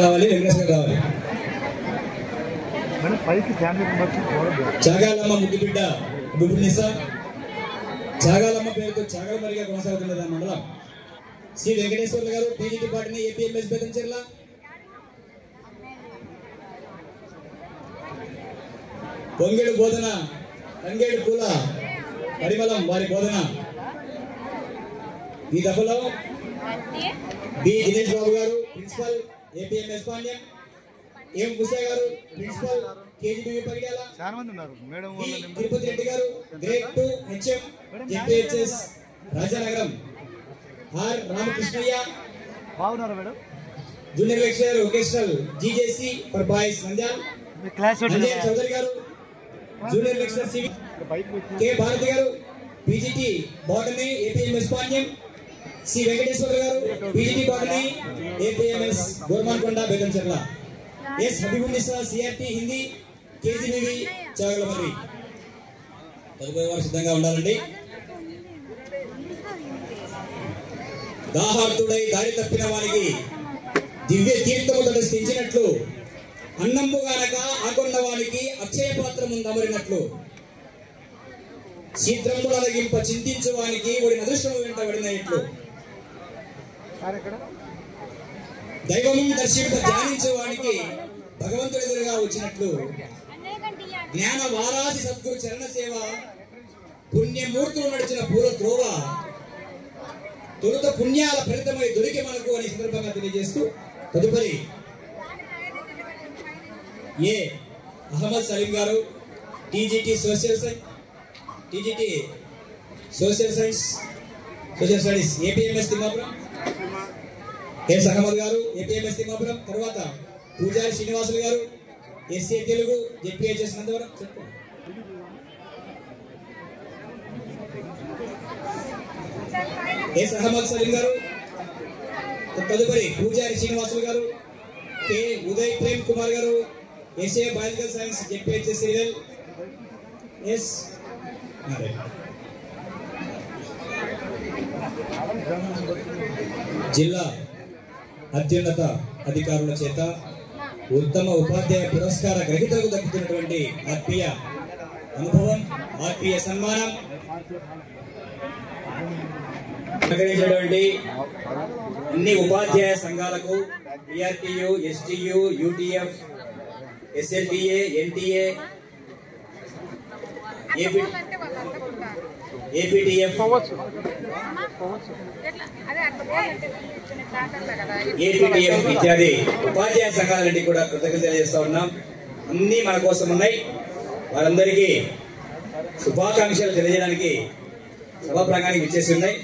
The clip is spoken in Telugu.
రావాలి, వెంకటేశ్వర రావాలి. చాగాలమ్మ ముద్దుబిడ్డ బుబునిసా చాగాలమ్మ పేరుతో చాగలమరిగా కొనసాగుతున్నది ఆ మండలం. శ్రీ వెంకటేశ్వర్లు గారు టీడీపీ పార్టీని ఏపీఎంఎస్ బెదంచెర్ల. పొంగేడు బోధన తంగేడు పూల పరిమళం వారి బోధన. ఈ దఫలో B Dinesh Babu garu principal APMS Pandyam, M Kusha garu principal KGBV Pagidyala, Tirupati Reddy garu grade 2 HM JPHS Rajanagaram, R Ramakrishnaiah junior lecturer vocational GJC for boys Nandyal, Anjay Chowdary garu junior lecturer CV, K Bharathi garu PGT botany APMS Pandyam, C Venkateswara garu PGT botany APMS Gormankonda Bedancherla, S Habibunnisa CRT Hindi KGBV Chagalamarri. తదుపరి వారు సిద్ధంగా ఉండాలండి. దాహార్తుడై దారి తప్పిన వారికి దివ్య తీర్థము తటస్థించినట్లు, అన్నంబు గానక ఆకొన్న వానికి అక్షయ పాత్రము దమరినట్లు, శీఘ్రములు అలగింప చింతించు వానికి ఒడి అదృష్టము వెంట పడినట్లు, దైవము దర్శింప ధ్యానించే వానికి భగవంతుడు ఎదురుగా వచ్చినట్లు, జ్ఞాన వారాసి సద్గురు చరణ సేవ పుణ్యమూర్తులు నడిచిన పూల త్రోవ తొలుత పుణ్యాల ఫలితమై దొరికి మనకు అనే సందర్భంగా తెలియజేస్తూ తదుపరి ఏ అహ్మద్ సలీం గారు TGT social studies APMS Thimmapuram, S Ahmed గారు ఏపీఎంఎస్ తిమ్మాపురం. తర్వాత పూజారి శ్రీనివాసులు గారు SA Telugu JPHS Nandavaram. S Ahmed Saleem గారు. తదుపరి పూజారి శ్రీనివాసులు గారు, కె ఉదయ్ ప్రేమ్ కుమార్ గారు SA biological science JPHS serial, S జిల్లా అత్యున్నత అధికారుల చేత ఉత్తమ ఉపాధ్యాయ పురస్కార గ్రహీతలకు దక్కుతున్నటువంటి ఆత్మీయ అనుభవం, ఆత్మీయ సన్మానం అన్ని ఉపాధ్యాయ సంఘాలకు PRTU, STU, UTF, SLTA, NTA, APTF, APTF ఇత్యాది ఉపాధ్యాయ సంఘాలన్నింటినీ కూడా కృతజ్ఞతలు తెలియజేస్తా ఉన్నాం. అన్నీ మన కోసం ఉన్నాయి. వారందరికీ శుభాకాంక్షలు తెలియజేయడానికి సభా ప్రాంగణానికి విచ్చేసి ఉన్నాయి.